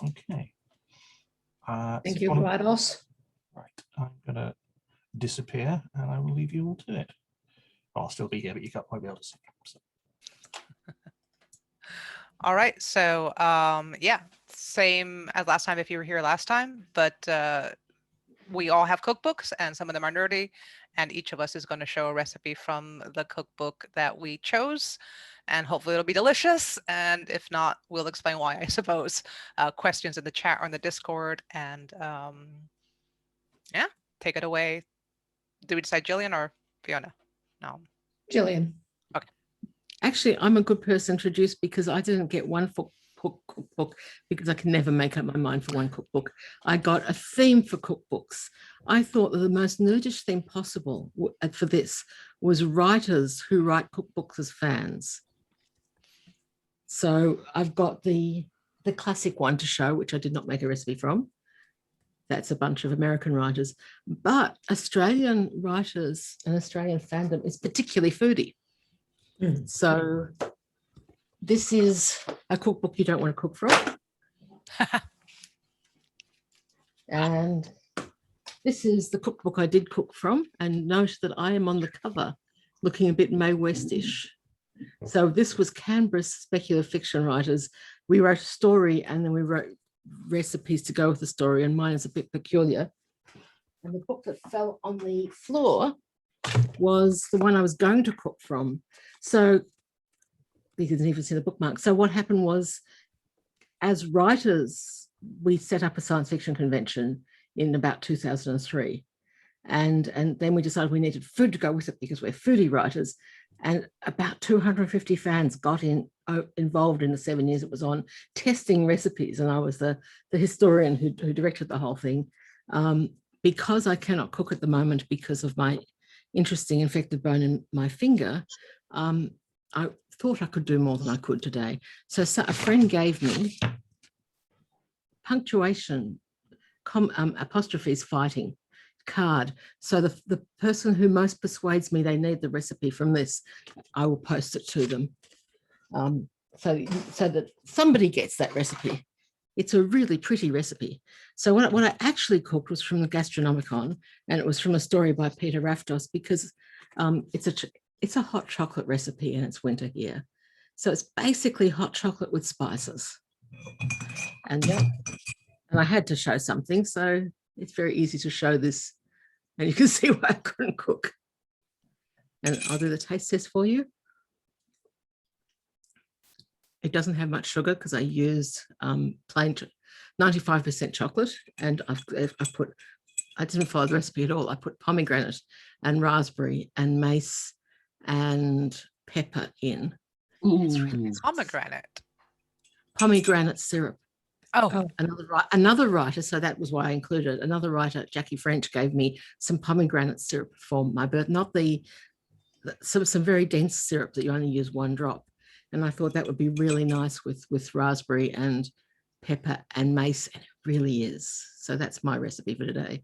Okay. Thank you, Grados. Right, I'm going to disappear and I will leave you all to it. I'll still be here, but you won't be able to see me. So. All right, so yeah, same as last time if you were here last time, but we all have cookbooks and some of them are nerdy, and each of us is going to show a recipe from the cookbook that we chose, and hopefully it'll be delicious, and if not, we'll explain why, I suppose. Questions in the chat or in the Discord, and yeah, take it away. Do we decide Gillian or Fiona? No. Gillian. Okay. Actually, I'm a good person to introduce because I didn't get one cookbook because I can never make up my mind for one cookbook. I got a theme for cookbooks. I thought that the most nerdish theme possible for this was writers who write cookbooks as fans. So I've got the classic one to show, which I did not make a recipe from. That's a bunch of American writers, but Australian writers and Australian fandom is particularly foodie. So this is a cookbook you don't want to cook from. And this is the cookbook I did cook from, and note that I am on the cover looking a bit Mae West-ish. So this was Canberra's speculative fiction writers. We wrote a story and then we wrote recipes to go with the story, and mine is a bit peculiar. And the book that fell on the floor was the one I was going to cook from. So you didn't even see the bookmark. So what happened was, as writers, we set up a science fiction convention in about 2003. And then we decided we needed food to go with it because we're foodie writers. And about 250 fans got involved in the 7 years it was on, testing recipes. And I was the historian who directed the whole thing. Because I cannot cook at the moment because of my interesting infected bone in my finger, I thought I could do more than I could today. So a friend gave me Punctuation, apostrophes fighting card. So the person who most persuades me they need the recipe from this, I will post it to them. So that somebody gets that recipe. It's a really pretty recipe. So what I actually cooked was from the Gastronomicon, and it was from a story by Peter Raftos, because it's a hot chocolate recipe and it's winter here. So it's basically hot chocolate with spices. And I had to show something, so it's very easy to show this. And you can see why I couldn't cook. And I'll do the taste test for you. It doesn't have much sugar because I used plain 95% chocolate, and I didn't follow the recipe at all. I put pomegranate and raspberry and mace and pepper in. It's really pomegranate syrup. Oh, another writer, so that was why I included it. Another writer, Jackie French, gave me some pomegranate syrup for my birth, not some very dense syrup that you only use one drop. And I thought that would be really nice with raspberry and pepper and mace, and it really is. So that's my recipe for today.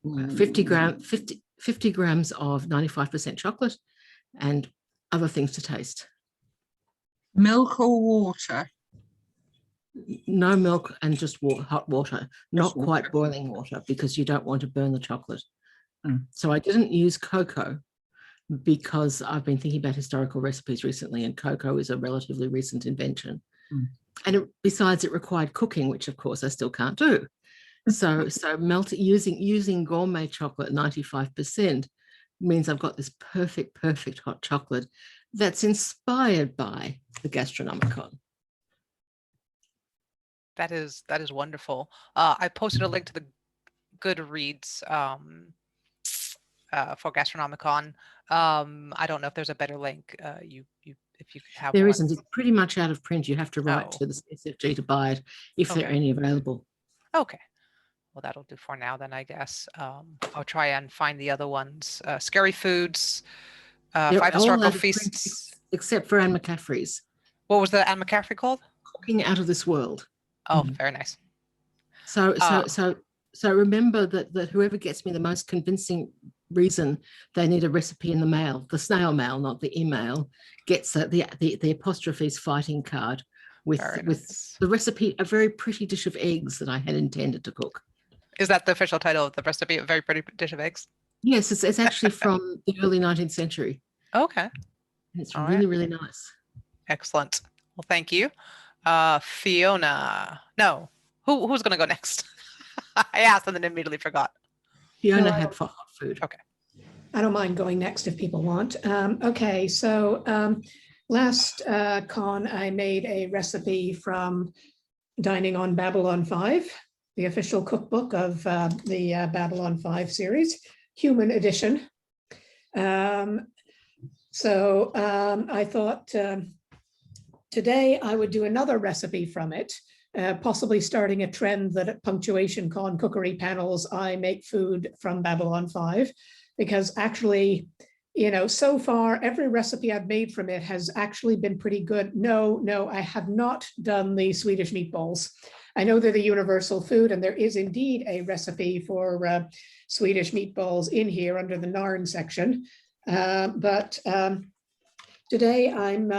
50 grams of 95% chocolate and other things to taste. Milk or water? No milk, and just hot water, not quite boiling water, because you don't want to burn the chocolate. So I didn't use cocoa because I've been thinking about historical recipes recently, and cocoa is a relatively recent invention. And besides, it required cooking, which of course I still can't do. So using gourmet chocolate 95% means I've got this perfect hot chocolate that's inspired by the Gastronomicon. that is wonderful. I posted a link to the Goodreads for Gastronomicon. I don't know if there's a better link. If you have there one. isn't. It's pretty much out of print. You have to write to the SFG to buy it if there are any available. Okay. Well, that'll do for now then, I guess. I'll try and find the other ones. Scary Foods, 5 Historical Feasts. Except for Anne McCaffrey's. What was the Anne McCaffrey called? Cooking Out of This World. Oh, very nice. So remember that whoever gets me the most convincing reason they need a recipe in the mail, the snail mail, not the email, gets the apostrophes fighting card, with Very with nice. the recipe, a very pretty dish of eggs that I had intended to cook. Is that the official title of the recipe? A very pretty dish of eggs. Yes, it's actually from the early 19th century. Okay. And it's All really, right. really nice. Excellent. Well, thank you. Fiona. No. Who's going to go next? I asked and then immediately forgot. Fiona No, had for hot food. Okay. I don't mind going next if people want. Okay, so last con, I made a recipe from Dining on Babylon 5, the official cookbook of the Babylon 5 series, human edition. So I thought today I would do another recipe from it, possibly starting a trend that at Punctuation Con cookery panels, I make food from Babylon 5, because actually, you know, so far, every recipe I've made from it has actually been pretty good. No, I have not done the Swedish meatballs. I know they're the universal food, and there is indeed a recipe for Swedish meatballs in here under the Narn section. But today I'm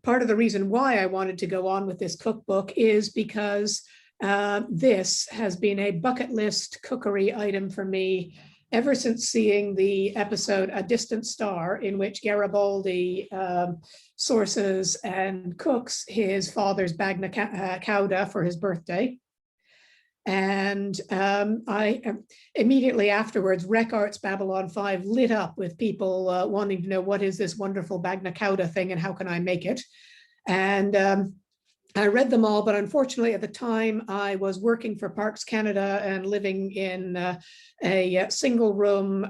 part of the reason why I wanted to go on with this cookbook is because this has been a bucket list cookery item for me ever since seeing the episode A Distant Star, in which Garibaldi sources and cooks his father's bagna cauda for his birthday. And I immediately afterwards, Recart's Babylon 5 lit up with people wanting to know, what is this wonderful bagna cauda thing and how can I make it? And I read them all, but unfortunately at the time I was working for Parks Canada and living in a single room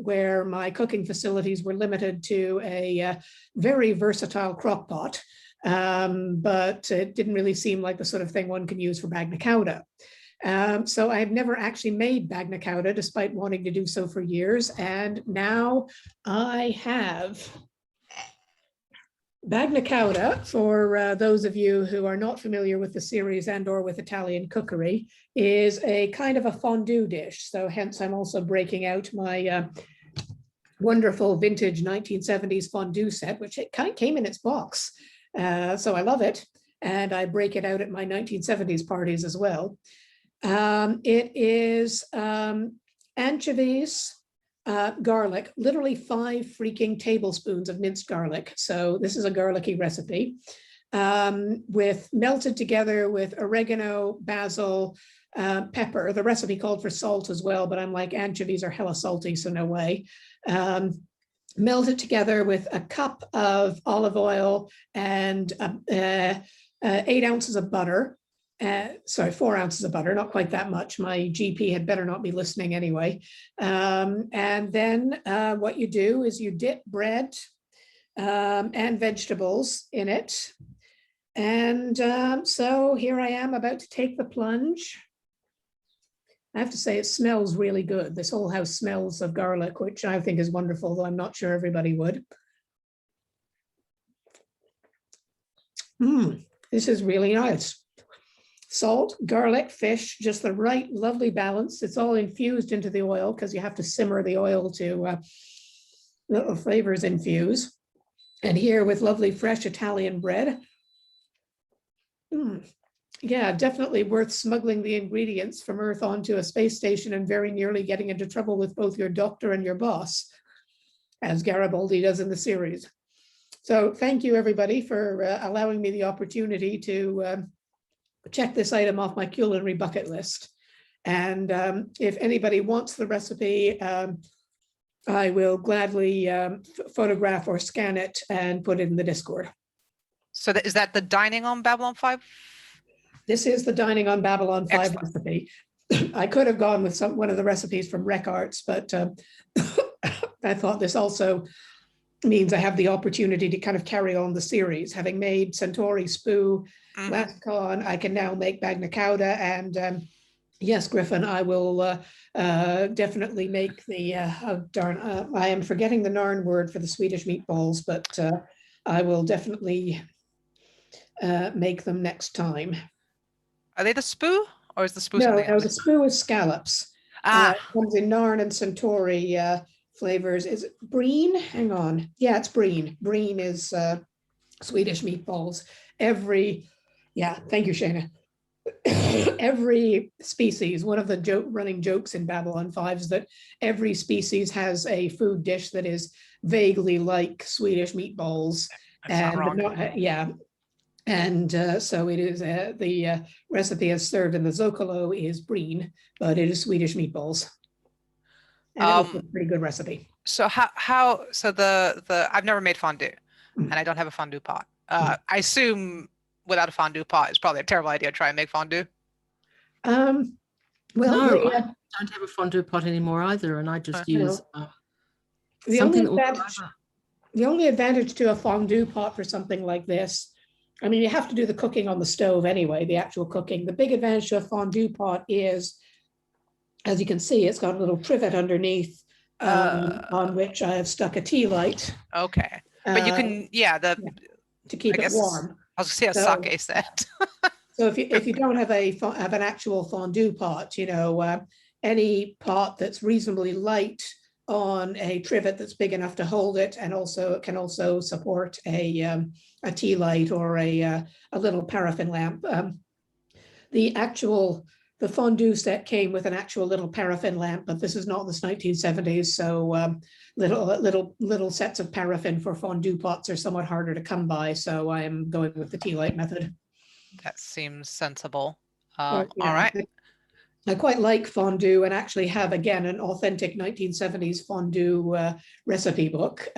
where my cooking facilities were limited to a very versatile crock pot, but it didn't really seem like the sort of thing one can use for bagna cauda. So I've never actually made bagna cauda, despite wanting to do so for years. And now I have bagna cauda. For those of you who are not familiar with the series and or with Italian cookery, is a kind of a fondue dish. So hence I'm also breaking out my wonderful vintage 1970s fondue set, which it kind of came in its box. So I love it. And I break it out at my 1970s parties as well. It is anchovies, garlic, literally 5 freaking tablespoons of minced garlic. So this is a garlicky recipe with melted together with oregano, basil, pepper. The recipe called for salt as well, but I'm like, anchovies are hella salty, so no way. Melted together with a cup of olive oil and 8 ounces of butter. Sorry, 4 ounces of butter, not quite that much. My GP had better not be listening anyway. And then what you do is you dip bread and vegetables in it. And so here I am about to take the plunge. I have to say it smells really good. This whole house smells of garlic, which I think is wonderful, though I'm not sure everybody would. This is really nice. Salt, garlic, fish, just the right lovely balance. It's all infused into the oil because you have to simmer the oil to let the flavors infuse. And here with lovely fresh Italian bread. Yeah, definitely worth smuggling the ingredients from Earth onto a space station and very nearly getting into trouble with both your doctor and your boss, as Garibaldi does in the series. So thank you everybody for allowing me the opportunity to check this item off my culinary bucket list. And if anybody wants the recipe, I will gladly photograph or scan it and put it in the Discord. So is that the Dining on Babylon 5? This is the Dining on Babylon 5 Excellent. recipe. I could have gone with one of the recipes from Recart's, but I thought this also means I have the opportunity to kind of carry on the series. Having made Centauri Spoo last con, I can now make bagna cauda, and yes, Griffin, I will definitely make the, oh darn, I am forgetting the Narn word for the Swedish meatballs, but I will definitely make them next time. Are they the spoo, or is the spoo No, something no, else? the spoo is scallops. Ah, Comes in Narn and Centauri flavors. Is it Breen? Hang on. Yeah, it's Breen. Breen is Swedish meatballs. Every Yeah, thank you, Shana. Every species, one of the running jokes in Babylon 5 is that every species has a food dish that is vaguely like Swedish meatballs. That's not wrong. Yeah. And so it is, the recipe as served in the Zocalo is breen, but it is Swedish meatballs. And it was a pretty good recipe. So so I've never made fondue and I don't have a fondue pot. I assume without a fondue pot, it's probably a terrible idea to try and make fondue. Well, No, I don't have a fondue pot anymore either, and I just use the something only advantage to a fondue pot for something like this, I mean, you have to do the cooking on the stove anyway, the actual cooking. The big advantage to a fondue pot is, as you can see, it's got a little trivet underneath on which I have stuck a tea light. Okay, but you can, to keep it warm. I was gonna say a sake set. So if you don't have an actual fondue pot, you know, any pot that's reasonably light on a trivet that's big enough to hold it, and also it can also support a tea light or a little paraffin lamp. The fondue set came with an actual little paraffin lamp, but this is not the 1970s, so little sets of paraffin for fondue pots are somewhat harder to come by. So I am going with the tea light method. That seems sensible. All right. I quite like fondue, and actually have, again, an authentic 1970s fondue recipe book.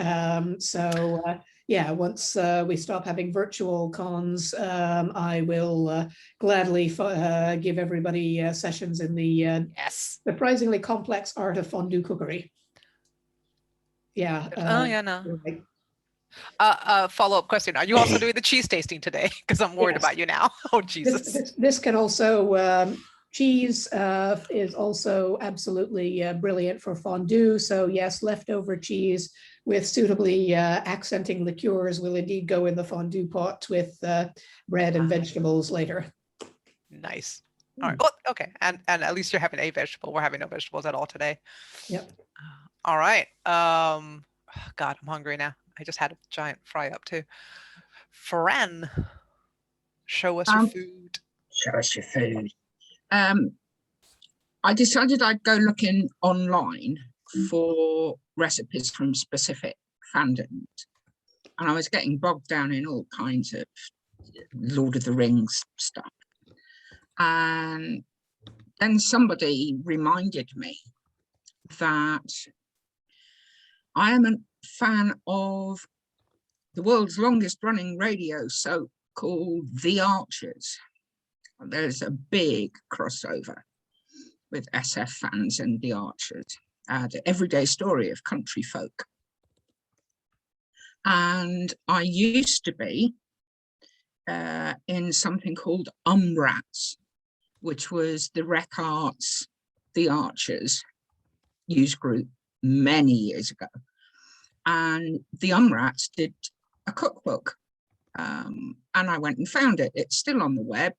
Yeah, once we stop having virtual cons, I will gladly give everybody sessions in the surprisingly complex art of fondue cookery. Yeah. No. Follow-up question. Are you also doing the cheese tasting today? Because I'm worried about you now. Oh, Jesus. This can also, cheese is also absolutely brilliant for fondue. So yes, leftover cheese with suitably accenting liqueurs will indeed go in the fondue pot with bread and vegetables later. Nice. All right. Well, okay. And at least you're having a vegetable. We're having no vegetables at all today. Yep. All right. God, I'm hungry now. I just had a giant fry up too. Fran, show us your food. Show us your food. I decided I'd go looking online for recipes from specific fandoms, and I was getting bogged down in all kinds of Lord of the Rings stuff. And then somebody reminded me that I am a fan of the world's longest running radio soap called The Archers. There's a big crossover with SF fans and The Archers, the everyday story of country folk. And I used to be in something called Umrats, which was the Rec Arts The Archers use group many years ago. And the Umrats did a cookbook, and I went and found it. It's still on the web.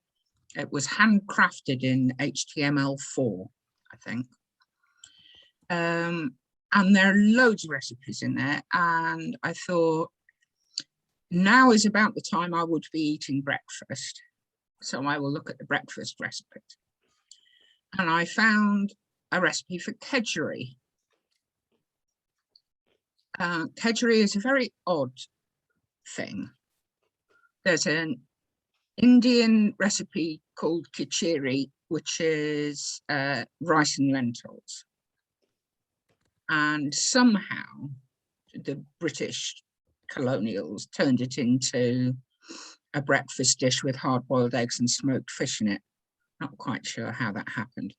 It was handcrafted in HTML4, I think. And there are loads of recipes in there. And I thought, now is about the time I would be eating breakfast. So I will look at the breakfast recipes. And I found a recipe for kedgeree. Kedgeree is a very odd thing. There's an Indian recipe called khichdi, which is rice and lentils. And somehow the British colonials turned it into a breakfast dish with hard-boiled eggs and smoked fish in it. Not quite sure how that happened,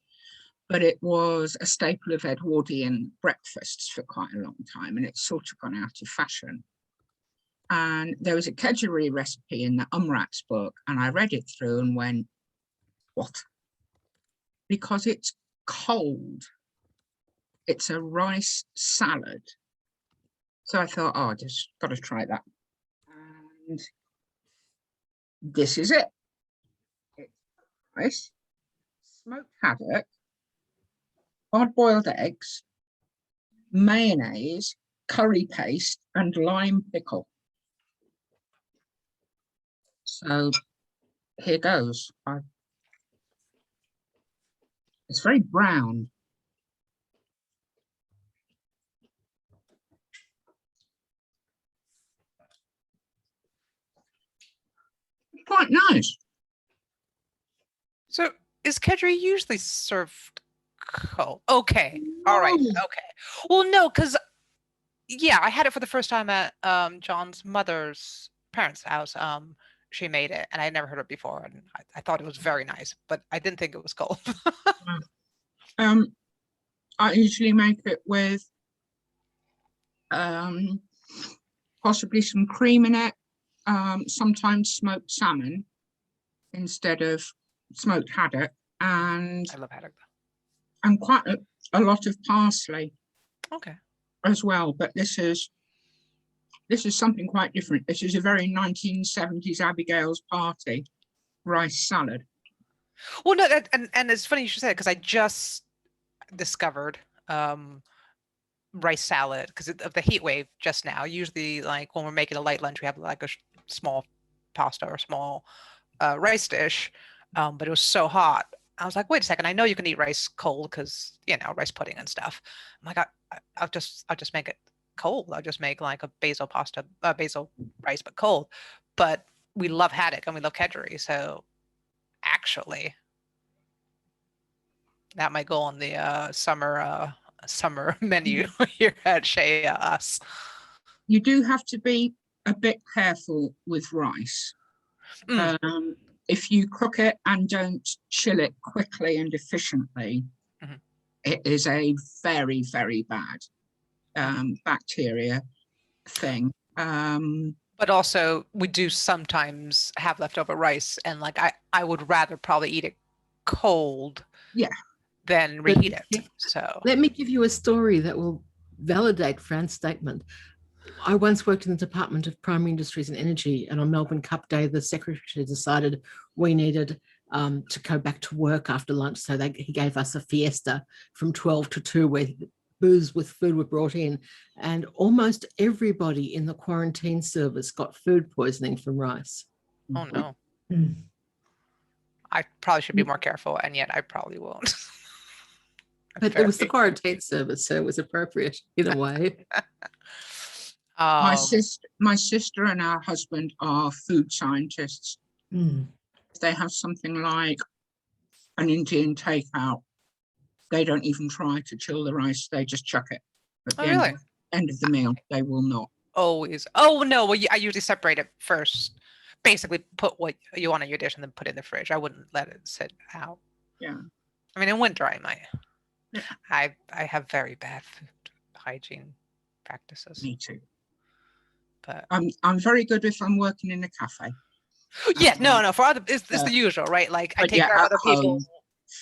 but it was a staple of Edwardian breakfasts for quite a long time, and it's sort of gone out of fashion. And there was a kedgeree recipe in the Umrats book, and I read it through and went, what? Because it's cold. It's a rice salad. So I thought, oh, I just got to try that. And this is it. It's rice, smoked haddock, hard-boiled eggs, mayonnaise, curry paste, and lime pickle. So here goes. It's very brown. Quite nice. So is kedgeree usually served cold? Okay. All right. No. Okay. Well, no, because yeah, I had it for the first time at John's mother's parents' house. She made it, and I had never heard it before, and I thought it was very nice, but I didn't think it was cold. I usually make it with possibly some cream in it, sometimes smoked salmon instead of smoked haddock, and I love haddock. quite a lot of parsley Okay. as well. But this is something quite different. This is a very 1970s Abigail's party rice salad. Well, no, and it's funny you should say it because I just discovered rice salad because of the heat wave just now. Usually, like when we're making a light lunch, we have like a small pasta or small rice dish, but it was so hot. I was like, wait a second, I know you can eat rice cold because rice pudding and stuff. I'm like, I'll just make it cold. I'll just make like a basil pasta, basil rice, but cold. But we love haddock and we love kedgeree, so actually, that might go on the summer menu here at Shea Us. You do have to be a bit careful with rice. If you cook it and don't chill it quickly and efficiently, it is a very, very bad bacteria thing. But also, we do sometimes have leftover rice, and like I would rather probably eat it cold, than reheat it. So let me give you a story that will validate Fran's statement. I once worked in the Department of Primary Industries and Energy, and on Melbourne Cup Day, the secretary decided we needed to go back to work after lunch. So he gave us a fiesta from 12 to 2 where booze with food were brought in, and almost everybody in the quarantine service got food poisoning from rice. oh no. I probably should be more careful, and yet I probably won't. But it was the quarantine service, so it was appropriate in a way. My sister and her husband are food scientists. If they have something like an Indian takeout, they don't even try to chill the rice, they just chuck it at the end of the meal. They will not. Always. Oh no, well, I usually separate it first. Basically put what you want in your dish and then put it in the fridge. I wouldn't let it sit out. Yeah. I mean, in winter I might. I have very bad food hygiene practices. Me too. But I'm very good if I'm working in a cafe. Yeah, no, for other it's the usual, right? Like I take care of other people.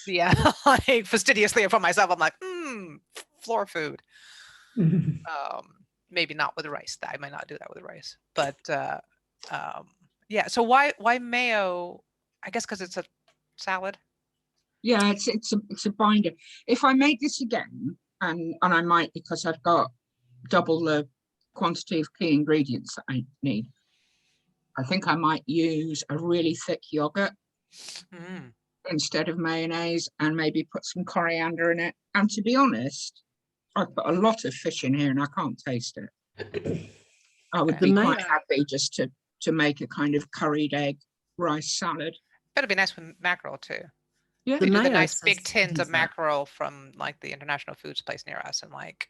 Yeah, like fastidiously, for myself, I'm like, floor food. Maybe not with rice. I might not do that with rice. But yeah. So why mayo? I guess because it's a salad. Yeah, it's a binder. If I make this again, and I might because I've got double the quantity of key ingredients that I need, I think I might use a really thick yogurt instead of mayonnaise, and maybe put some coriander in it. And to be honest, I put a lot of fish in here and I can't taste it. I would be quite happy just to make a kind of curried egg rice salad. Better be nice with mackerel too. Yeah, we do the nice big tins of mackerel from like the international foods place near us, and like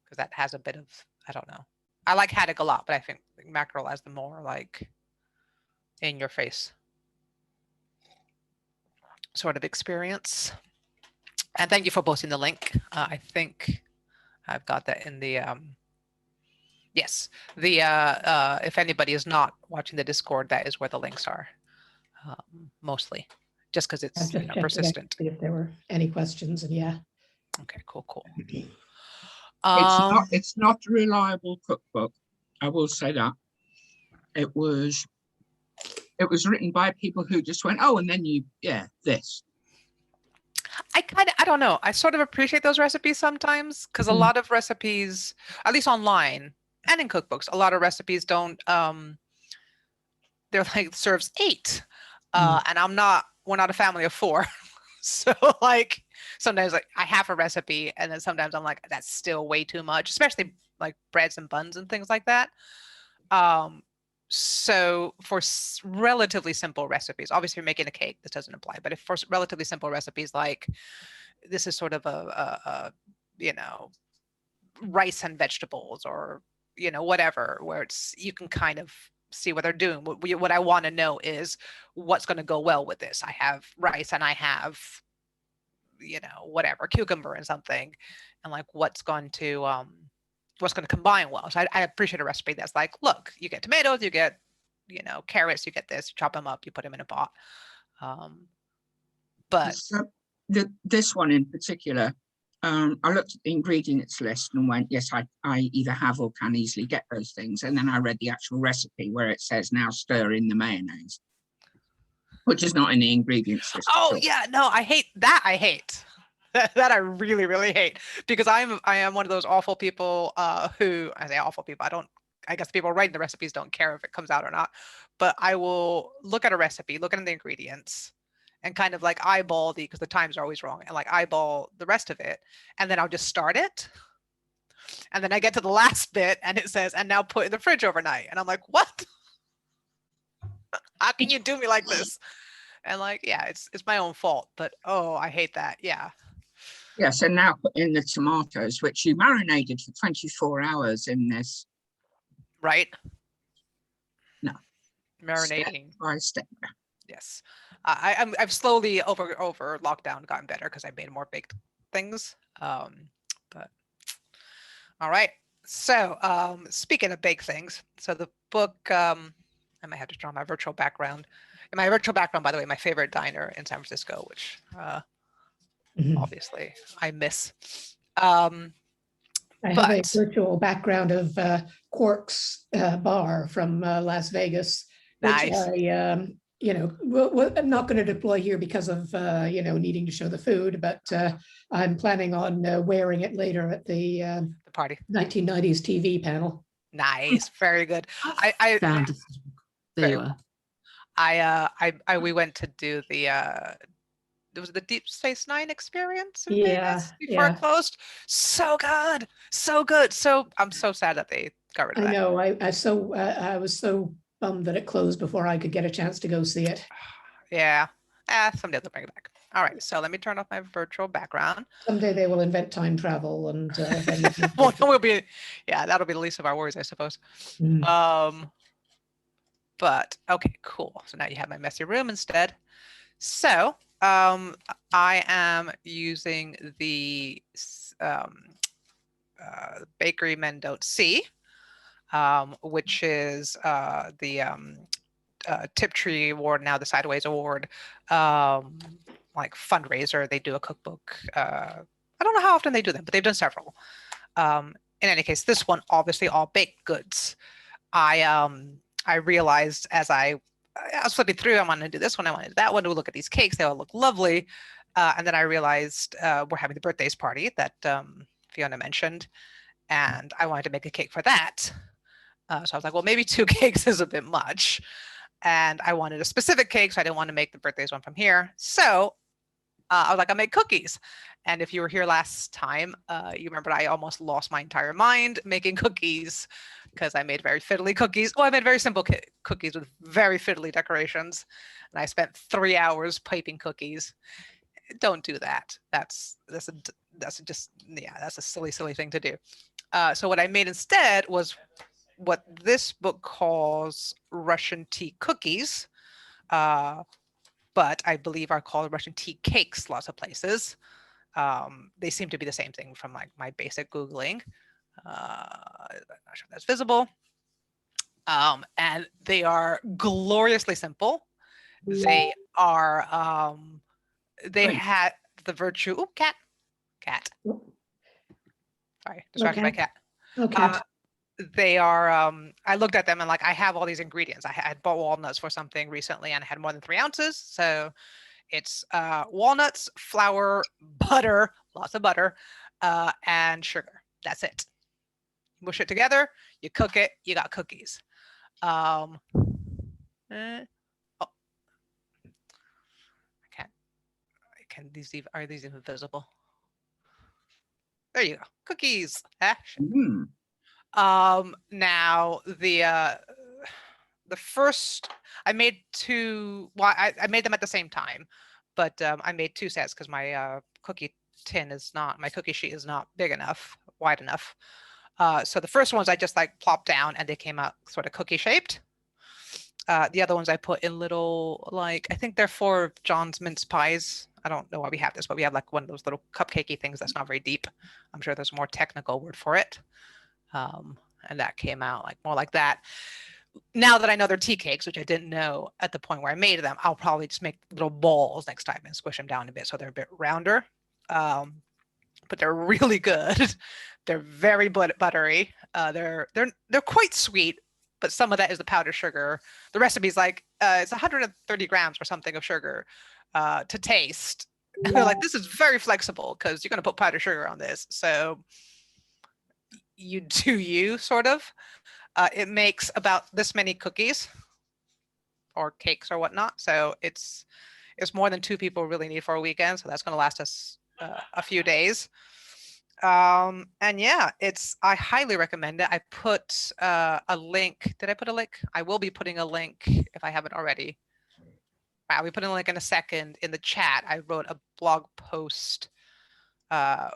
because that has a bit of, I don't know. I like haddock a lot, but I think mackerel has the more like in your face sort of experience. And thank you for posting the link. I think I've got that in the yes, the if anybody is not watching the Discord, that is where the links are mostly, just because it's persistent. If there were any questions, and okay, cool. It's not a reliable cookbook, I will say that. It was written by people who just went, oh, and then this. I don't know. I sort of appreciate those recipes sometimes, because a lot of recipes, at least online and in cookbooks, a lot of recipes don't they're like serves 8. Mm. And we're not a family of 4. So like sometimes like I have a recipe and then sometimes I'm like, that's still way too much, especially like breads and buns and things like that. So for relatively simple recipes, obviously you're making a cake, this doesn't apply, but if for relatively simple recipes, like this is sort of a rice and vegetables or, whatever, where you can kind of see what they're doing. What I want to know is what's going to go well with this. I have rice and I have, whatever, cucumber and something, and like what's going to combine well. So I appreciate a recipe that's like, look, you get tomatoes, you get, carrots, you get this, you chop them up, you put them in a pot. But So this one in particular, I looked at the ingredients list and went, yes, I either have or can easily get those things. And then I read the actual recipe where it says now stir in the mayonnaise, which is not in the ingredients list. oh yeah, no, I hate that. I hate that. I really, really hate, because I am one of those awful people who, I say awful people. I guess people writing the recipes don't care if it comes out or not, but I will look at a recipe, look at the ingredients, and kind of like eyeball because the times are always wrong, and like eyeball the rest of it, and then I'll just start it, and then I get to the last bit and it says, and now put in the fridge overnight, and I'm like, what? How can you do me like this? And like, yeah, it's my own fault, but oh, I hate that. Yeah. Yes, and now put in the tomatoes, which you marinated for 24 hours in this. Right. No. Marinating. Step by step. Yes. I've slowly over lockdown gotten better because I made more baked things. But all right. So speaking of baked things, so the book, I might have to draw my virtual background. In my virtual background, by the way, my favorite diner in San Francisco, which obviously I miss. I have a But virtual background of Quark's bar from Las Vegas, which nice. I, I'm not going to deploy here because of, needing to show the food, but I'm planning on wearing it later at the The party. 1990s TV panel. Nice. Very good. I Found it. There you very are. we went to do the it was the Deep Space Nine experience in Yeah, Vegas before it closed. So good, so good. So I'm so sad that they got rid of I that. know. I was so bummed that it closed before I could get a chance to go see it. Yeah. Someday they'll bring it back. All right, so let me turn off my virtual background. Someday they will invent time travel and Well, that'll be the least of our worries, I suppose. But okay, cool. So now you have my messy room instead. So I am using the Bakery Men Don't See, which is the Tiptree Award, now the Sideways Award, like fundraiser. They do a cookbook. I don't know how often they do them, but they've done several. In any case, this one, obviously all baked goods. I realized as I was flipping through, I wanted to do this one, I wanted that one, to look at these cakes, they all look lovely. And then I realized we're having the birthdays party that Fiona mentioned, and I wanted to make a cake for that. So I was like, well, maybe 2 cakes is a bit much. And I wanted a specific cake, so I didn't want to make the birthdays one from here. So I was like, I'll make cookies. And if you were here last time, you remember I almost lost my entire mind making cookies because I made very fiddly cookies. Oh, I made very simple cookies with very fiddly decorations. And I spent 3 hours piping cookies. Don't do that. That's a silly thing to do. So what I made instead was what this book calls Russian tea cookies, but I believe are called Russian tea cakes lots of places. They seem to be the same thing from my basic Googling. I'm not sure if that's visible. And they are gloriously simple. They are, they had the virtue, cat. Sorry, distracted by cat. Okay. They are, I looked at them and I have all these ingredients. I had bought walnuts for something recently and I had more than 3 ounces. So it's walnuts, flour, butter, lots of butter, and sugar. That's it. Mush it together, you cook it, you got cookies. Oh, I can't. Are these even visible? There you go. Cookies. Action. Now the first I made two. Well, I made them at the same time, but I made two sets because my cookie tin is not, my cookie sheet is not big enough, wide enough. So the first ones I just like plopped down and they came out sort of cookie shaped. The other ones I put in little, like, I think they're for John's mince pies. I don't know why we have this, but we have like one of those little cupcakey things that's not very deep. I'm sure there's a more technical word for it. And that came out like more like that. Now that I know they're tea cakes, which I didn't know at the point where I made them, I'll probably just make little balls next time and squish them down a bit so they're a bit rounder. But they're really good. They're very buttery. They're quite sweet, but some of that is the powdered sugar. The recipe's like it's 130 grams or something of sugar to taste. And they're like, this is very flexible because you're going to put powdered sugar on this. So you do you sort of. It makes about this many cookies or cakes or whatnot. So it's more than two people really need for a weekend. So that's going to last us a few days. And yeah, I highly recommend it. I put a link. Did I put a link? I will be putting a link if I haven't already. I'll be putting a link in a second in the chat. I wrote a blog post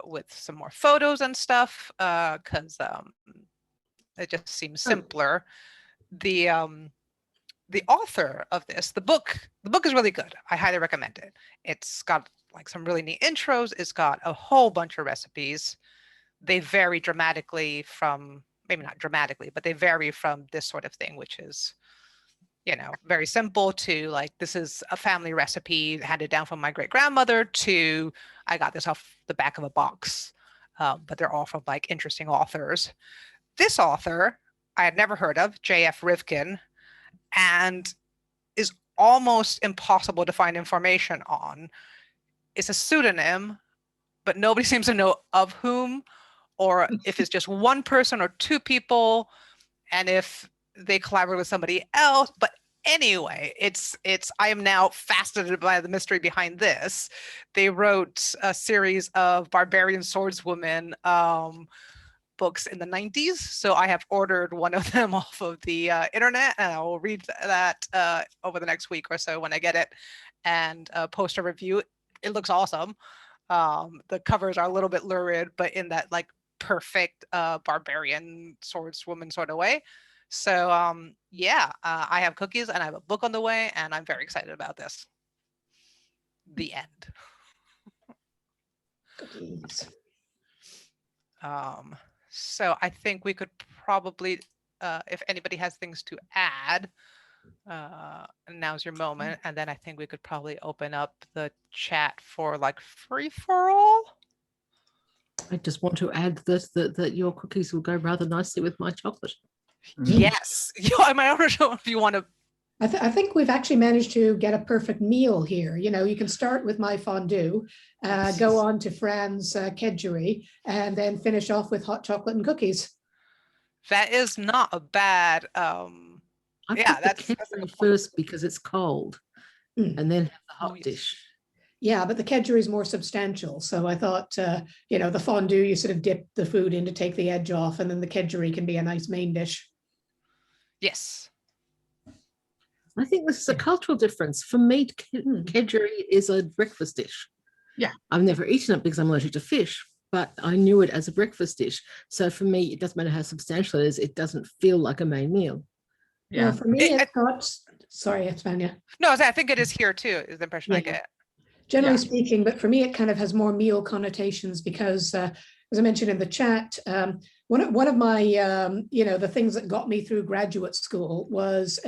with some more photos and stuff because it just seems simpler. The author of this, the book is really good. I highly recommend it. It's got like some really neat intros. It's got a whole bunch of recipes. They vary dramatically from, maybe not dramatically, but they vary from this sort of thing, which is, very simple to like, this is a family recipe handed down from my great grandmother to I got this off the back of a box. But they're all from like interesting authors. This author I had never heard of, J.F. Rivkin, and is almost impossible to find information on. It's a pseudonym, but nobody seems to know of whom, or if it's just one person or two people, and if they collaborate with somebody else. But anyway, I am now fascinated by the mystery behind this. They wrote a series of barbarian swordswomen books in the 90s. So I have ordered one of them off of the internet, and I will read that over the next week or so when I get it and post a review. It looks awesome. The covers are a little bit lurid, but in that like perfect barbarian swordswoman sort of way. So I have cookies and I have a book on the way, and I'm very excited about this. The end. Cookies. So I think we could probably, if anybody has things to add, now's your moment. And then I think we could probably open up the chat for like free for all. I just want to add that your cookies will go rather nicely with my chocolate. Yes. I might not know if you want to. I think we've actually managed to get a perfect meal here. You can start with my fondue, go on to Fran's kedgeree, and then finish off with hot chocolate and cookies. That is not a bad. I Yeah, put that's the kedgeree first because it's cold, and then have the hot dish. Yeah, but the kedgeree is more substantial. So I thought, the fondue, you sort of dip the food in to take the edge off, and then the kedgeree can be a nice main dish. Yes. I think this is a cultural difference. For me, kedgeree is a breakfast dish. Yeah. I've never eaten it because I'm allergic to fish, but I knew it as a breakfast dish. So for me, it doesn't matter how substantial it is, it doesn't feel like a main meal. Yeah. Well, for me, it's got, sorry, España. No, I think it is here too, is the impression I get. Generally speaking, but for me, it kind of has more meal connotations because, as I mentioned in the chat, one of my, the things that got me through graduate school was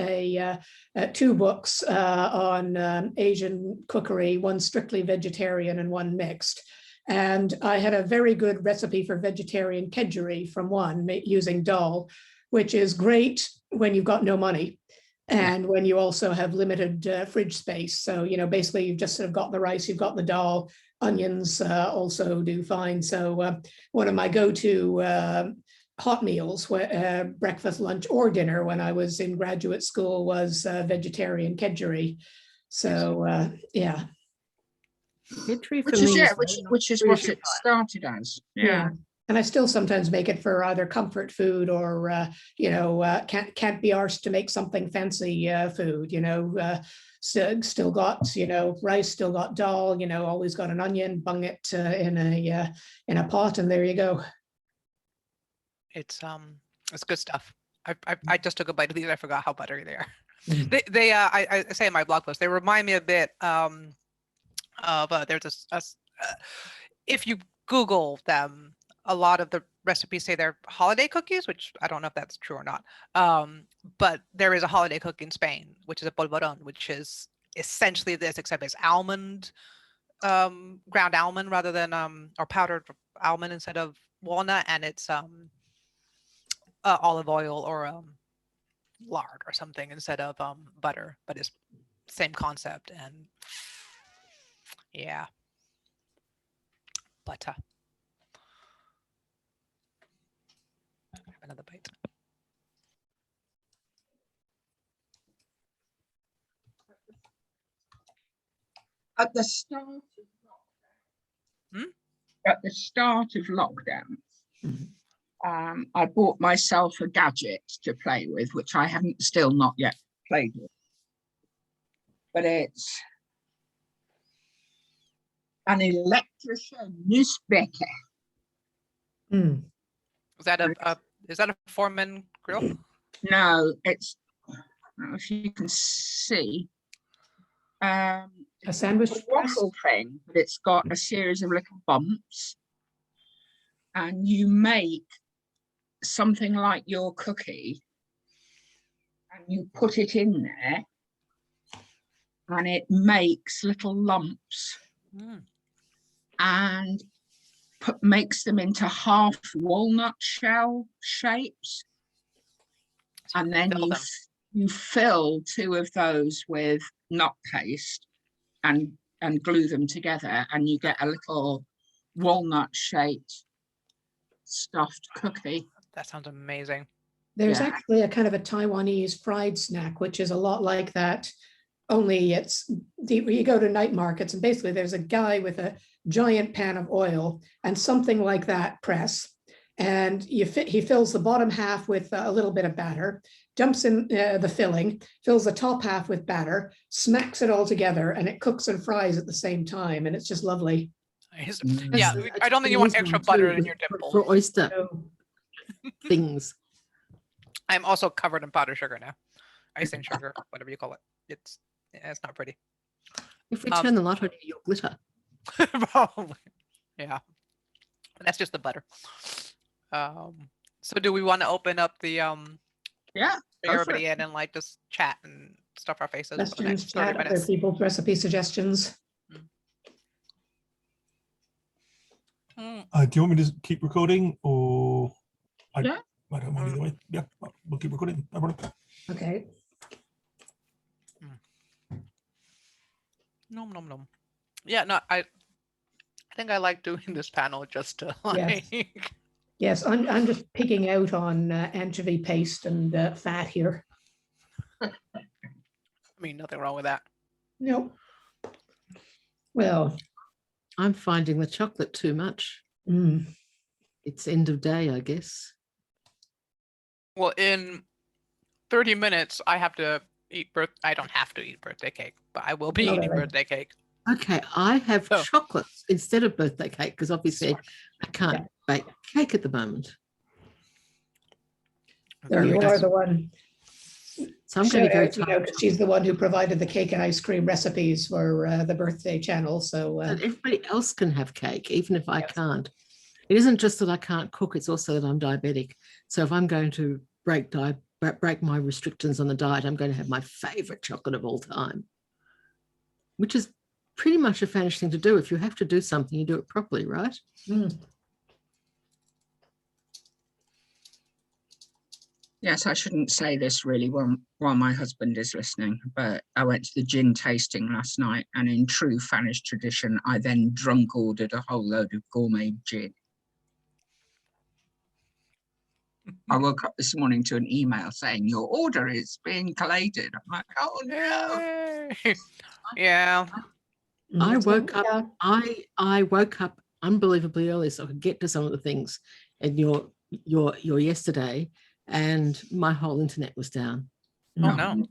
two books on Asian cookery, one strictly vegetarian and one mixed. And I had a very good recipe for vegetarian kedgeree from one using dal, which is great when you've got no money. And when you also have limited fridge space. So, basically you've just sort of got the rice, you've got the dal, onions also do fine. So one of my go-to hot meals, breakfast, lunch, or dinner when I was in graduate school was vegetarian kedgeree. So yeah. Kedgeree for Which is me yeah, very much which is British what it Empire. started as. Yeah. And I still sometimes make it for either comfort food or, can't be arsed to make something fancy food, still got, rice, still got dal, always got an onion, bung it in a pot, and there you go. It's good stuff. I just took a bite of these. I forgot how buttery they are. Mm. I say in my blog post, they remind me a bit of there's if you Google them, a lot of the recipes say they're holiday cookies, which I don't know if that's true or not. But there is a holiday cookie in Spain, which is a polvorón, which is essentially this, except it's almond, ground almond rather than or powdered almond instead of walnut, and it's olive oil or lard or something instead of butter, but it's same concept. And yeah, butter. Have another bite. At the start of Hmm? at the start of lockdown, Mhm. I bought myself a gadget to play with, which I haven't still not yet played with. But it's an elektrische Nussbäcker. Mm. Is that a Foreman grill? No, it's, I don't know if you can see. A sandwich A press? waffle thing, but it's got a series of little bumps, and you make something like your cookie, and you put it in there, and it makes little lumps Mm. and makes them into half walnut shell shapes, So and you then fill them. you fill two of those with nut paste and glue them together, and you get a little walnut shaped stuffed cookie. That sounds amazing. There's Yeah. actually a kind of a Taiwanese fried snack, which is a lot like that. Only you go to night markets and basically there's a guy with a giant pan of oil and something like that press. And he fills the bottom half with a little bit of batter, dumps in the filling, fills the top half with batter, smacks it all together, and it cooks and fries at the same time. And it's just lovely. Nice. Mm. Yeah, That's I don't think you want Japanese extra one too, butter in with- your dimple. for oyster So, things. I'm also covered in powdered sugar now. Icing sugar, whatever you call it. It's not pretty. If we Um, turn the light on, you'll glitter. Probably. Yeah. But that's just the butter. So do we want to open up the Yeah, bring go for everybody it. in and like just chat and stuff our faces for the questions, next 30 chat, other minutes? people's recipe suggestions. Mm, Do you want me to keep recording or? Yeah. I don't mind either way. Yeah, we'll keep recording. No problem. Okay. nom nom nom. Yeah, no, I think I like doing this panel just to Yes. like Yes, I'm just picking out on anchovy paste and fat here. I mean nothing wrong with that. No. Well, I'm finding the chocolate too much. mm, It's end of day, I guess. Well, in 30 minutes I have to eat I don't have to eat birthday cake, but I will be No, eating right. birthday cake. Okay, I have Oh. chocolates instead of birthday cake because obviously Smart. I can't bake cake at the moment. there Very you nice. are, the one. So I'm going to be very Shout out, tired. 'cause she's the one who provided the cake and ice cream recipes for the birthday channel. So That everybody else can have cake, even if I Yes. can't. It isn't just that I can't cook, it's also that I'm diabetic. So if I'm going to break my restrictions on the diet, I'm going to have my favorite chocolate of all time, which is pretty much a fannish thing to do. If you have to do something, you do it properly, right? mm, Yes, I shouldn't say this really while my husband is listening, but I went to the gin tasting last night, and in true fannish tradition, I then drunk ordered a whole load of gourmet gin. I woke up this morning to an email saying your order is being collated. I'm like, oh no. Yay. Yeah. I So, woke up. yeah, I woke up unbelievably early so I could get to some of the things in your yesterday, and my whole internet was down. Oh no.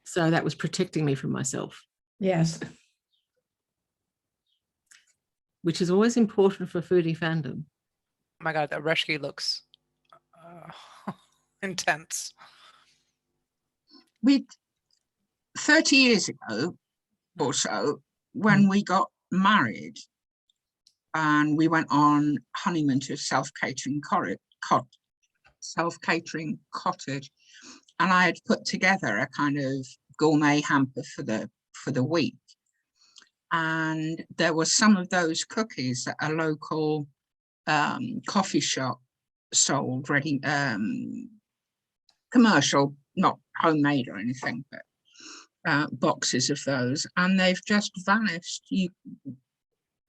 So that was protecting me from myself, Yes. which is always important for foodie fandom. Oh my God, that reshki looks intense. We 30 years ago or so, when we got married and we went on honeymoon to a self-catering cottage, and I had put together a kind of gourmet hamper for the week, and there were some of those cookies that a local coffee shop sold ready, commercial, not homemade or anything, but boxes of those, and they've just vanished.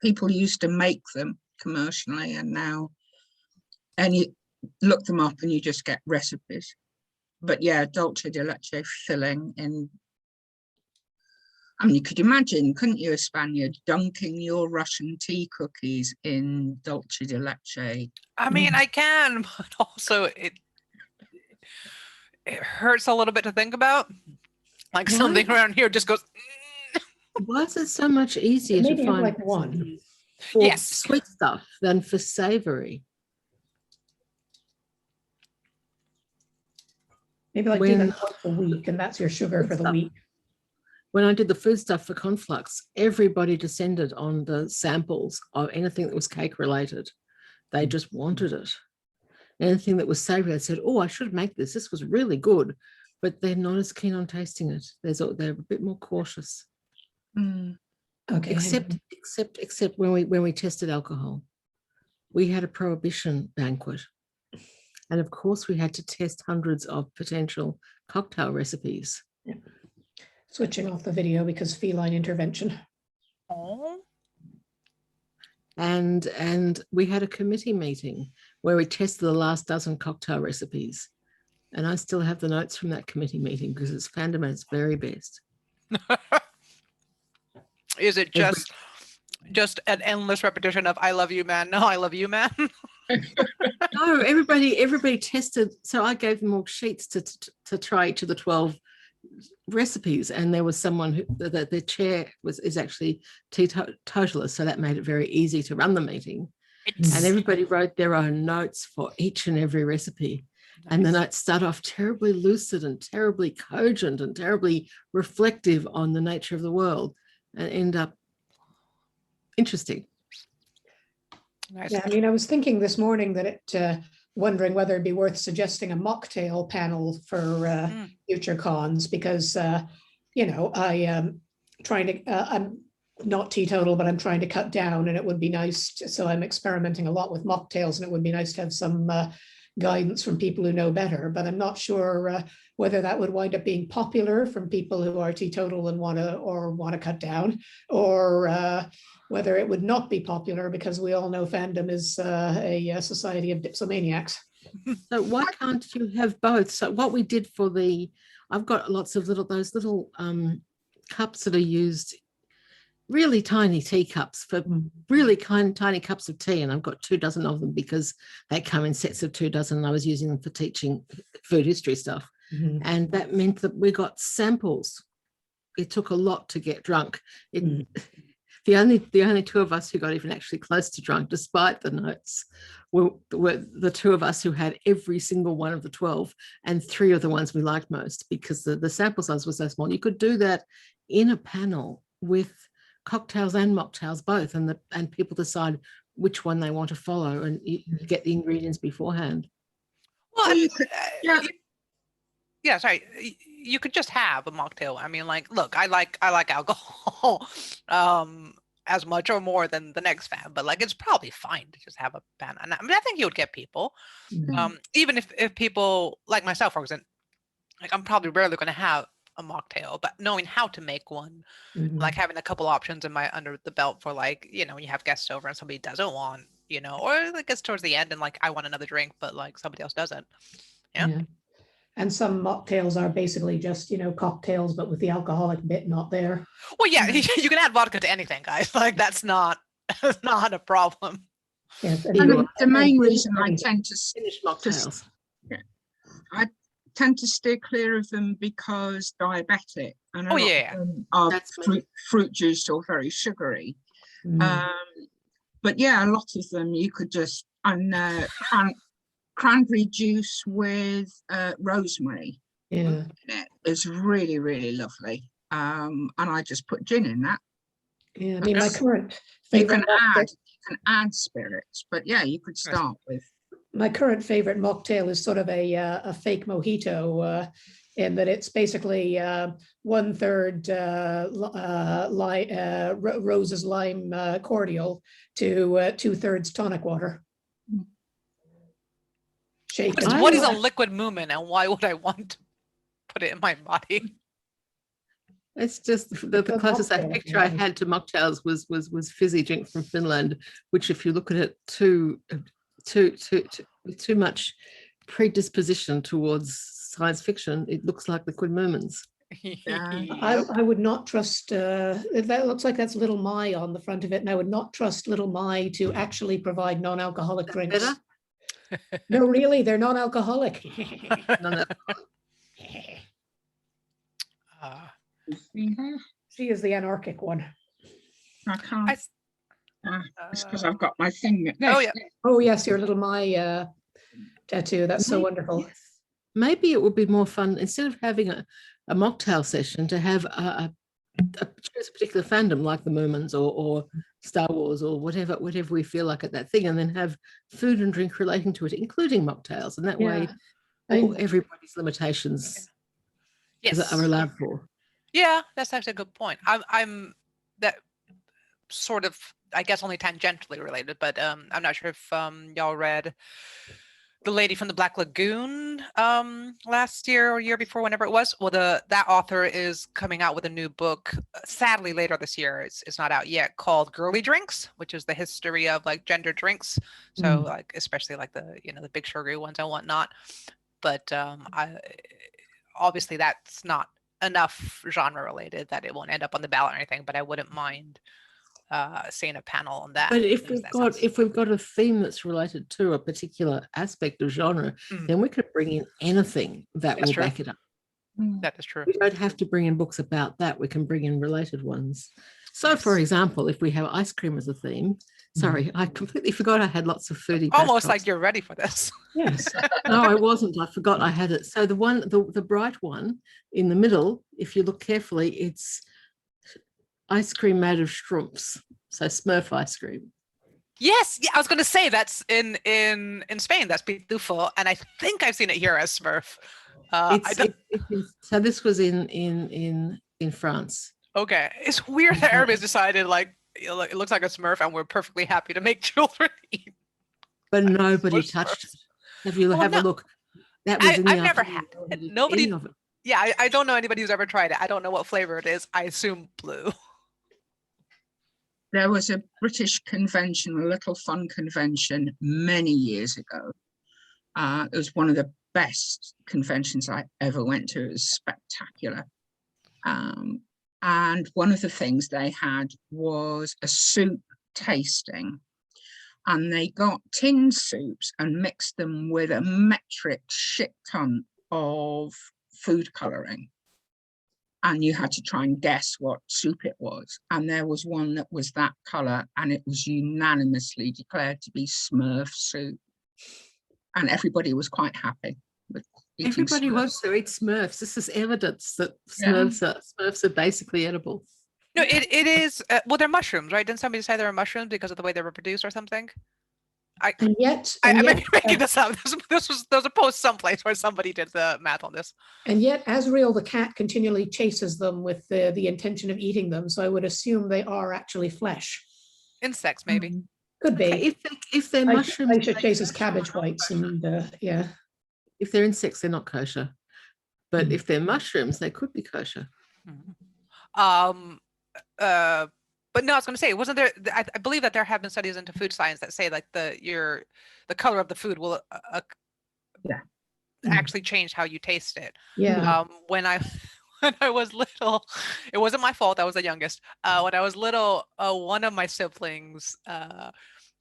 People used to make them commercially, and now, and you look them up and you just get recipes. But yeah, dulce de leche filling in. I mean, you could imagine, couldn't you, a Spaniard dunking your Russian tea cookies in dulce de leche? I mean, I can, but also it hurts a little bit to think about. Like Why? something around here just goes. Why is it so much easier Maybe to have find like one. recipes for Yes. sweet stuff than for savory? Maybe like do When- that once a week, and that's your sugar for the Stuff. week. When I did the food stuff for Conflux, everybody descended on the samples of anything that was cake related. They just wanted it. Anything that was savory, they said, oh, I should make this. This was really good. But they're not as keen on tasting it. They're a bit more cautious. Okay. Except when we tested alcohol. We had a prohibition banquet. And of course, we had to test hundreds of potential cocktail recipes. Switching off the video because feline intervention. Oh. And we had a committee meeting where we tested the last dozen cocktail recipes. And I still have the notes from that committee meeting because it's fandom at its very best. Is it just an endless repetition of "I love you, man"? No, I love you, man. No, everybody tested. So I gave them all sheets to try each of the 12 recipes, and there was someone who the chair is actually teetotaler, so that made it very easy to run the meeting. And everybody wrote their own notes for each and every recipe. And the notes start off terribly lucid and terribly cogent and terribly reflective on the nature of the world, and end up interesting. Nice. Yeah, I mean, I was thinking this morning that wondering whether it'd be worth suggesting a mocktail panel for future cons, because you know, I am trying to I'm not teetotal, but I'm trying to cut down, and it would be nice so I'm experimenting a lot with mocktails, and it would be nice to have some guidance from people who know better, but I'm not sure whether that would wind up being popular from people who are teetotal and want to cut down, or whether it would not be popular, because we all know fandom is a society of dipsomaniacs. So why can't you have both? So what we did for I've got lots of those little cups that are used, really tiny teacups for really tiny cups of tea, and I've got 24 of them because they come in sets of 24, and I was using them for teaching food history stuff. And that meant that we got samples. It took a lot to get drunk. The only two of us who got even actually close to drunk, despite the notes, were the two of us who had every single one of the 12, and 3 of the ones we liked most, because the sample size was so small. You could do that in a panel with cocktails and mocktails both, and people decide which one they want to follow, and you get the ingredients beforehand. Well, you could, yeah, sorry. You could just have a mocktail. I mean, like, look, I like alcohol as much or more than the next fan, but like, it's probably fine to just have a pan. And I mean, I think you would get people, even if people like myself, for example, like I'm probably rarely going to have a mocktail, but knowing how to make one, like having a couple options under the belt for, like, you know, when you have guests over and somebody doesn't want you know, or it gets towards the end and like I want another drink, but like somebody else doesn't. Yeah. And some mocktails are basically just, you know, cocktails, but with the alcoholic bit not there. Well, yeah, you can add vodka to anything, guys. Like that's not not a problem. Yes. I mean, the main reason I tend to Finish mocktails. tend to steer clear of them because diabetic, and a Oh, lot yeah. of them are That's me. fruit juice or very sugary. Mm. But yeah, a lot of them you could just cranberry juice with rosemary Yeah. in it is really, really lovely. And I just put gin in that. Yeah. I mean, my current You can favorite add spirits, but yeah, you could start with. my current favorite mocktail is sort of a fake mojito, in that it's basically 1/3 Rose's lime cordial to 2/3 tonic water. Shaken. What is a liquid moomin, and why would I want to put it in my body? It's just the The closest mocktail, picture I yeah. had to mocktails was fizzy drink from Finland, which if you look at it too much predisposition towards science fiction, it looks like liquid moomins. I would not trust, that looks like that's Little My on the front of it, and I would not trust Little My to actually provide non-alcoholic drinks. Better? No, really, they're non-alcoholic. No, no. She is the anarchic one. I can't. It's because I've got my thing. Oh, yeah. Oh, yes, your Little My tattoo. That's so wonderful. Yes. Maybe it would be more fun instead of having a mocktail session to have choose a particular fandom like the Moomins or Star Wars or whatever we feel like at that thing, and then have food and drink relating to it, including mocktails, and that way everybody's limitations are allowed for. Yeah, that's actually a good point. I'm that sort of, I guess, only tangentially related, but I'm not sure if y'all read The Lady from the Black Lagoon last year or year before, whenever it was. Well, that author is coming out with a new book, sadly later this year. It's not out yet, called Girly Drinks, which is the history of like gender drinks. So like especially like the the big sugary ones and whatnot. But obviously that's not enough genre related that it won't end up on the ballot or anything. But I wouldn't mind seeing a panel on that. But if we've got a theme that's related to a particular aspect of genre, then we could bring in anything that will back it up. That is true. We don't have to bring in books about that. We can bring in related ones. So, for example, if we have ice cream as a theme, sorry, I completely forgot I had lots of foodie. Almost like you're ready for this. Yes. No, I wasn't. I forgot I had it. So the bright one in the middle, if you look carefully, it's ice cream made of shrimps. So Smurf ice cream. Yes, yeah, I was going to say that's in Spain. That's pitufo, and I think I've seen it here as Smurf. So this was in France. Okay, it's weird that everybody's decided like it looks like a Smurf, and we're perfectly happy to make children eat. But nobody touched it. Have you have a look? That was I've never had nobody. Of it. Yeah, I don't know anybody who's ever tried it. I don't know what flavor it is. I assume blue. There was a British convention, a little fun convention many years ago. It was one of the best conventions I ever went to. It was spectacular. And one of the things they had was a soup tasting. And they got tinned soups and mixed them with a metric shit ton of food colouring. And you had to try and guess what soup it was. And there was one that was that colour, and it was unanimously declared to be Smurf soup. And everybody was quite happy with eating Everybody Smurfs. wants to eat Smurfs. This is evidence that Smurfs are basically edible. No, it is. Well, they're mushrooms, right? Didn't somebody say they were mushrooms because of the way they were produced or something? And yet, I may be making this up. There was a post someplace where somebody did the math on this. and yet Azrael the cat continually chases them with the intention of eating them. So I would assume they are actually flesh. Insects, maybe. Could be. Okay, if they're mushrooms, Aisha chases cabbage whites, and yeah. if they're insects, they're not kosher. But if they're mushrooms, they could be kosher. But no, I was going to say, wasn't there? I believe that there have been studies into food science that say like the color of the food will Yeah. actually change how you taste it. Yeah. When I when I was little, it wasn't my fault. I was the youngest. When I was little, one of my siblings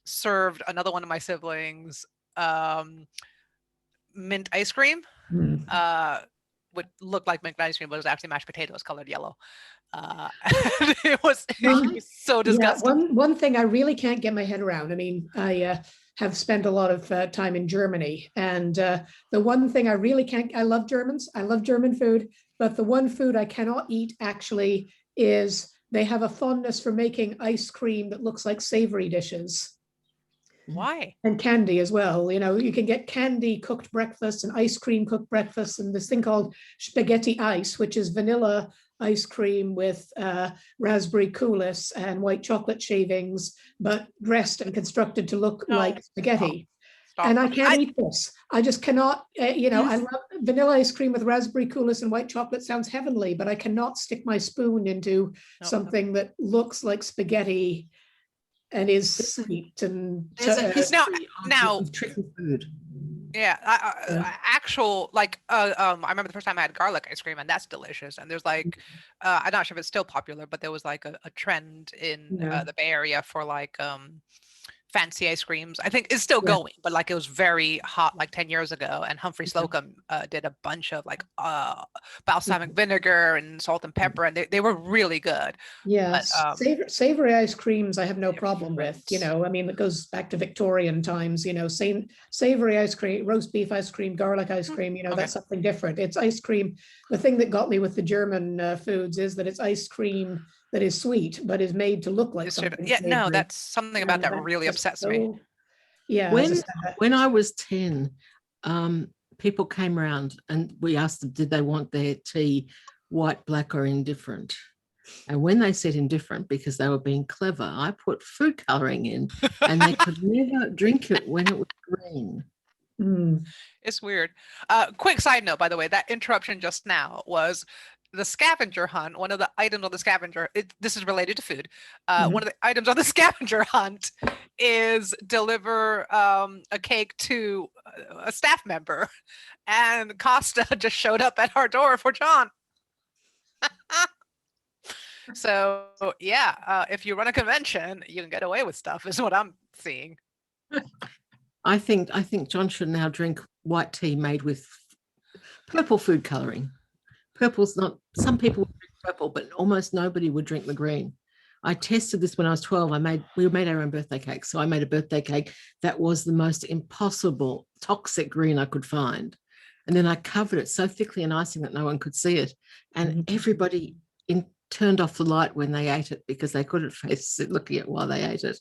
served another one of my siblings mint ice cream. Mm. Would look like mint ice cream, but it was actually mashed potatoes colored yellow. It was so Yeah, disgusting. one thing I really can't get my head around. I mean, I have spent a lot of time in Germany, and the one thing I really can't. I love Germans. I love German food, but the one food I cannot eat actually is they have a fondness for making ice cream that looks like savory dishes. Why? And candy as well. You know, you can get candy cooked breakfast and ice cream cooked breakfast, and this thing called spaghetti ice, which is vanilla ice cream with raspberry coulis and white chocolate shavings, but dressed and constructed to look No, like spaghetti. Stop. And I can't eat this. I just cannot, you know, I Yes. love vanilla ice cream with raspberry coulis and white chocolate sounds heavenly, but I cannot stick my spoon into No. something that looks like spaghetti and is sweet and There's a history now- of tricky food. Yeah, Yeah. actual like I remember the first time I had garlic ice cream, and that's delicious. And there's like I'm not sure if it's still popular, but there was like a trend in Yeah. the Bay Area for like fancy ice creams. I think it's still Yeah. going, but like it was very hot like 10 years ago. And Humphrey Slocum did a bunch of like balsamic vinegar and salt and pepper, and they were really good. Yes, But, savory ice creams I have no problem with, you different. know, I mean, it goes back to Victorian times, you know, savory ice cream, roast beef ice cream, garlic ice cream, you know, Okay. that's something different. It's ice cream. The thing that got me with the German foods is that it's ice cream that is sweet, but is made to look like It's sort of- something. yeah, no, savory. that's something You about know, that that's really just upsets me. so- Yeah. When as I said, when I was 10, people came around and we asked them, did they want their tea white, black, or indifferent? And when they said indifferent, because they were being clever, I put food coloring in, and they could never drink it when it was green. Mm, It's weird. Quick side note, by the way, that interruption just now was the scavenger hunt. One of the items on the scavenger, this is related to food. One of the items on the scavenger hunt is deliver a cake to a staff member. And Costa just showed up at our door for John. So yeah, if you run a convention, you can get away with stuff, is what I'm seeing. I think John should now drink white tea made with purple food coloring. Purple's not, some people would drink purple, but almost nobody would drink the green. I tested this when I was 12. We made our own birthday cake. So I made a birthday cake that was the most impossible toxic green I could find. And then I covered it so thickly in icing that no one could see it. And everybody turned off the light when they ate it because they couldn't face it looking at while they ate it.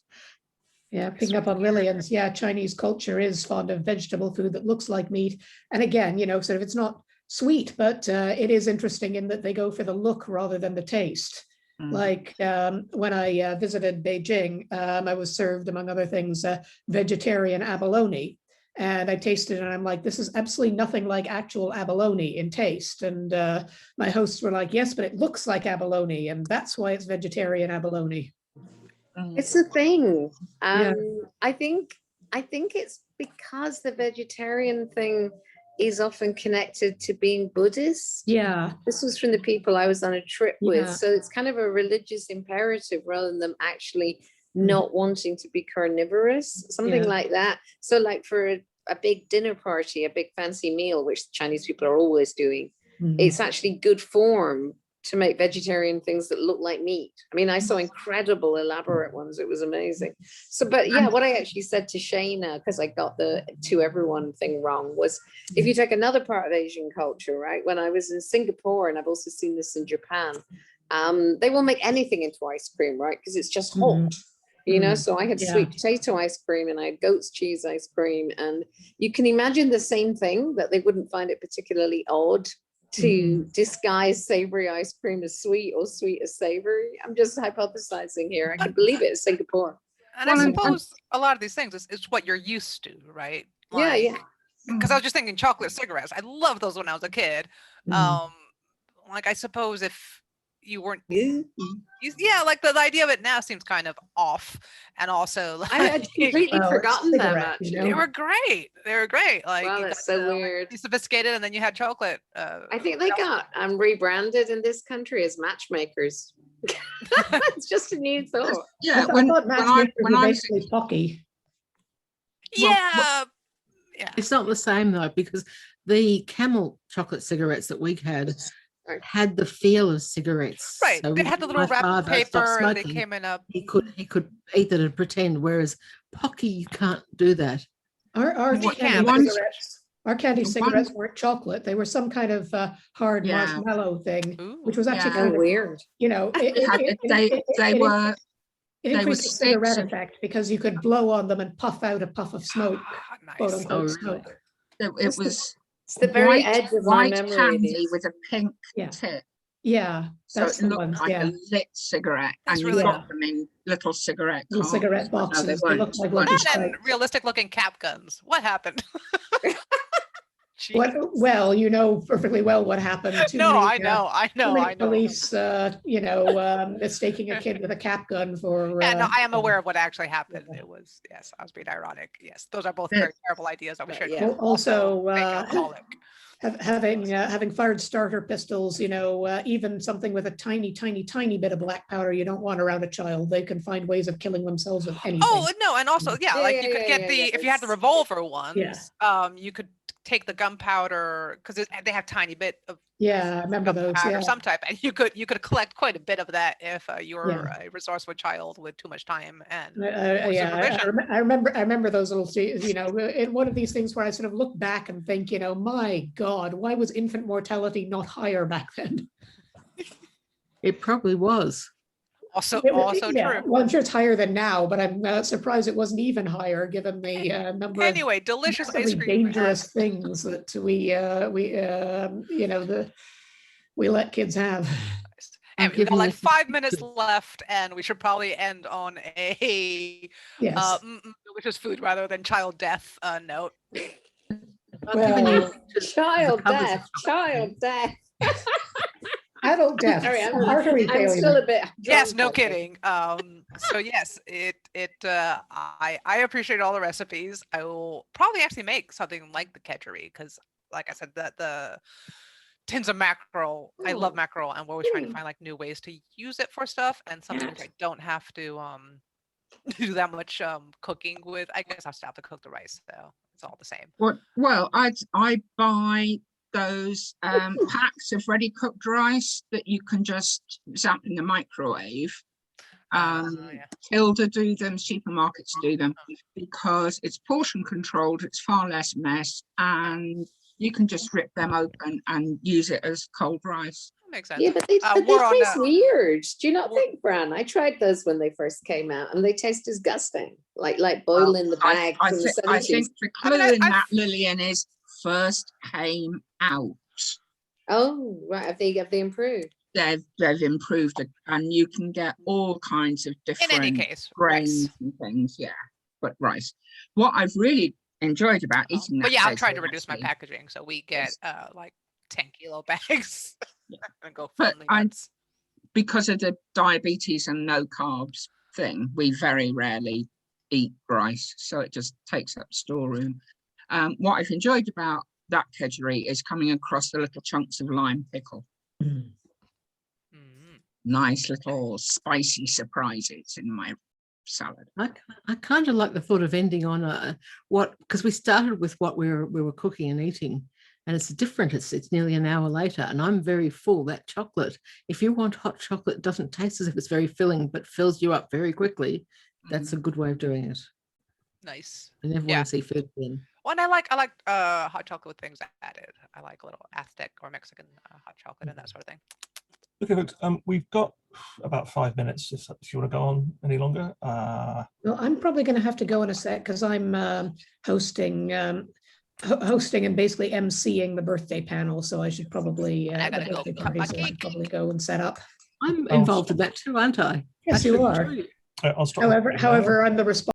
Yeah, picking up on Lillian's, yeah, Chinese culture is fond of vegetable food that looks like meat. And again, you know, sort of it's not sweet, but it is interesting in that they go for the look rather than the taste. Like when I visited Beijing, I was served, among other things, vegetarian abalone. And I tasted it and I'm like, this is absolutely nothing like actual abalone in taste. And my hosts were like, yes, but it looks like abalone. And that's why it's vegetarian abalone. It's a thing. Yeah. I think it's because the vegetarian thing is often connected to being Buddhist. Yeah. This was from the people I was on a trip with. Yeah. So it's kind of a religious imperative rather than them actually not wanting to be carnivorous, something Yeah. like that. So like for a big dinner party, a big fancy meal, which Chinese people are always doing, it's actually good form to make vegetarian things that look like meat. I mean, I saw incredible elaborate ones. It was amazing. So, but yeah, what I actually said to Shayna, because I got the to everyone thing wrong, was if you take another part of Asian culture, right? When I was in Singapore, and I've also seen this in Japan, they will make anything into ice cream, right? Because it's just hot. You know, so I had Yeah. sweet potato ice cream and I had goat's cheese ice cream. And you can imagine the same thing, that they wouldn't find it particularly odd to disguise savory ice cream as sweet or sweet as savory. I'm just hypothesizing here. I can believe it. It's Singapore. And I suppose a lot of these things is what you're used to, right? Yeah, yeah. Because I was just thinking chocolate cigarettes. I loved those when I was a kid. Like I suppose if you weren't. Yeah. Yeah, like the idea of it now seems kind of off, and also I had completely Well, it's forgotten them cigarette, actually. you they know? were great. They were great. Like Wow, you that's got so the, like, weird. be sophisticated, and then you had chocolate. I think they what else? got rebranded in this country as matchmakers. It's just a new thought. Yeah, I when thought when I matchmakers when were I was basically Pocky. Well, Yeah, yeah. It's not the same though, because the Camel chocolate cigarettes that we Right. had the feel of cigarettes. Right. So They when had the little my wrapping father stopped paper, and they smoking, came in a. he could eat it and pretend, whereas Pocky, you can't do that. Our You candy can, but it's- cigarettes, our candy the cigarettes ones- weren't chocolate. They were some kind of hard Yeah. marshmallow thing, which Ooh. was actually Yeah. So kind of, weird. you know, they were it were increased the cigarette sticks of- effect because you could blow on them and puff out a puff of smoke, quote Nice. unquote Oh, really? smoke. it It's the- was It's the very white, edge of my white memory. it candy is. with a pink Yeah. tip. Yeah, So that's it the looked ones, like yeah. a lit cigarette, That's and really you got cool. them in little cigarette Little cartons. cigarette but no, boxes. They looked like weren't Lucky That and Strikes. realistic looking cap guns. What happened? What, Jesus. well, you know perfectly well what happened to No, me. I know. Police, mistaking a kid with a cap gun for. Yeah, no, I am aware of what actually happened. yeah. It was, yes, I was being ironic. Yes, those are both Yeah. very terrible ideas that we should. Yeah. Also, make alcoholic. having fired starter pistols, even something with a tiny bit of black powder you don't want around a child. They can find ways of killing themselves with anything. Oh no, and also yeah, Yeah, like yeah, you could yeah, get yeah, the yeah, if you had the that's- revolver ones, Yeah. you could take the gunpowder because they have tiny bit of Yeah, I remember those. gunpowder Yeah. of some type, and you could collect quite a bit of that if you were Yeah. a resourceful child with too much time and Yeah, supervision. I remember those little, in one of these things where I sort of look back and think, my God, why was infant mortality not higher back then? It probably was. Also Yeah, true. well, I'm sure it's higher than now, but I'm surprised it wasn't even higher given the number of Anyway, delicious ice massively cream. dangerous things that we let kids have. And I'm we've got giving like it- 5 minutes left, and we should probably end on a Yes. delicious food rather than child death note. I'm giving you Well, pictures of Child the covers of death, child death. adult death, Sorry, artery I'm still failure. a bit. Yes, drunk, no I think. kidding. So yes, I appreciate all the recipes. I will probably actually make something like the kedgeree because, like I said, the tins of mackerel. I love Oh. mackerel, and we're always trying to find like new ways to use it for stuff, and sometimes Yes. I don't have to do that much cooking with. I guess I still have to cook the rice, so it's all the same. Well, I buy those packs of ready cooked rice that you can just zap in the microwave. Yeah. Tilda do them, supermarkets do them, because it's portion controlled, it's far less mess, and you can just rip them open and use it as cold rice. That makes sense. Yeah, but they we're on taste a- weird. Do you not we're- think, Fran? I tried those when they first came out, and they taste disgusting. Like boiling the bag I from the think 70s. the I clue mean, in I've- that, Lillian, is first came out. Oh, right. Have they improved? They've improved it, and you can get all kinds of In different any case, grains rice. and things. Yeah, but rice. What I've really enjoyed about eating that, But yeah, I'm trying to kedgeree, reduce my actually, packaging, so we get Yes. like 10-kilo bags and go But firmly I- nuts. because of the diabetes and no carbs thing, we very rarely eat rice, so it just takes up storeroom. What I've enjoyed about that kedgeree is coming across the little chunks of lime pickle. Mm. Mm. Nice little spicy surprises in my salad. I kind of like the thought of ending on because we started with what we were cooking and eating, and it's different. It's nearly an hour later, and I'm very full. That chocolate, if you want hot chocolate, it doesn't taste as if it's very filling, but fills you up very quickly. That's a good way of doing it. Nice. I never Yeah. want to see food again. Well, and I like hot chocolate with things added. I like a little Aztec or Mexican hot chocolate and that sort of thing. Okay, folks, we've got about 5 minutes if you want to go on any longer. Well, I'm probably going to have to go in a sec because I'm hosting and basically emceeing the birthday panel. So I should probably I the gotta go birthday cut party. my So I should cake. probably go and set up. I'm Oh. involved in that too, aren't I? Yes, I you should are. enjoy it. I'll stop. However, I'm the responsible